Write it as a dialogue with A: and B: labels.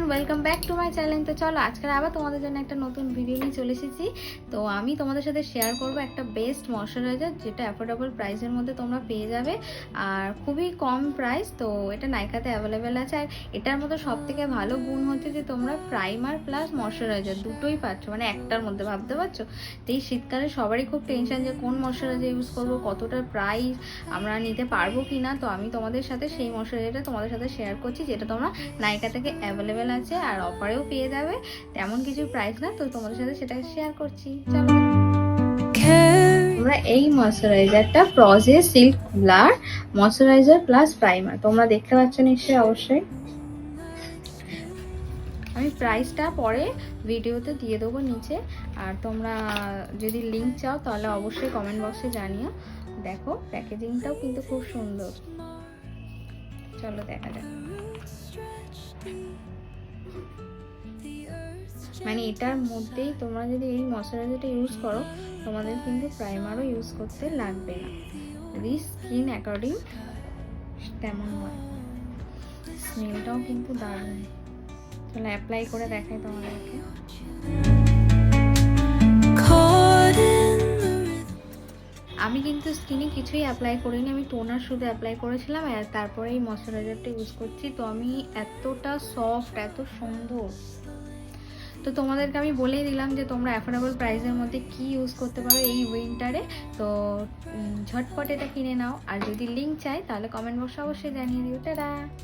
A: Welcome back to my channel. তো চলো আজকে আবার তোমাদের জন্য একটা নতুন ভিডিও নিয়ে চলে এসেছি। তো আমি তোমাদের সাথে শেয়ার করব একটা বেস্ট ময়শ্চারাইজার, যেটা অ্যাফোর্ডেবল প্রাইসের মধ্যে তোমরা পেয়ে যাবে আর খুবই কম প্রাইস। তো এটা নাইকাতে অ্যাভেলেবেল আছে। আর এটার মধ্যে সবথেকে ভালো গুণ হচ্ছে যে তোমরা প্রাইমার প্লাস ময়শ্চারাইজার দুটোই পাচ্ছ, মানে একটার মধ্যে, ভাবতে পারছো? তো এই শীতকালে সবারই খুব টেনশন যে কোন ময়শ্চারাইজার ইউজ করবো, কতটা প্রাইস আমরা নিতে পারবো কি না। তো আমি তোমাদের সাথে সেই ময়শ্চারাইজারটা তোমাদের সাথে শেয়ার করছি, যেটা তোমরা নাইকা থেকে অ্যাভেলেবেল আছে আর অফারেও পেয়ে যাবে। তেমন কিছু প্রাইস না, তো তোমাদের সাথে সেটা শেয়ার করছি। চলো, তোমরা এই ময়শ্চারাইজারটা প্রজে silk blur moisturizer plus primer তোমরা দেখতে পাচ্ছ নিশ্চয়ই। অবশ্যই আমি প্রাইসটা পরে ভিডিওতে দিয়ে দেবো নিচে, আর তোমরা যদি লিঙ্ক চাও তাহলে অবশ্যই কমেন্ট বক্সে জানিও। দেখো প্যাকেজিংটাও কিন্তু খুব সুন্দর। চলো দেখা যাক। মানে এটার মধ্যেই তোমরা যদি এই ময়শ্চারাইজারটা ইউজ করো, তোমাদের কিন্তু প্রাইমারও ইউজ করতে লাগবে না, যদি স্কিন অ্যাকর্ডিং তেমন হয়। স্মেলটাও কিন্তু দারুণ। চলো অ্যাপ্লাই করে দেখাই তোমাদেরকে। আমি কিন্তু স্কিনে কিছুই অ্যাপ্লাই করিনি, আমি টোনার শুধু অ্যাপ্লাই করেছিলাম আর তারপরে এই ময়শ্চারাইজারটা ইউজ করছি। তো আমি এতটা সফট, এত সুন্দর। তো তোমাদেরকে আমি বলেই দিলাম যে তোমরা অ্যাফোর্ডেবল প্রাইসের মধ্যে কি ইউজ করতে পারো এই উইন্টারে। তো ঝটপট এটা কিনে নাও, আর যদি লিঙ্ক চাই তাহলে কমেন্ট বক্সে অবশ্যই জানিয়ে দিও। টাটা।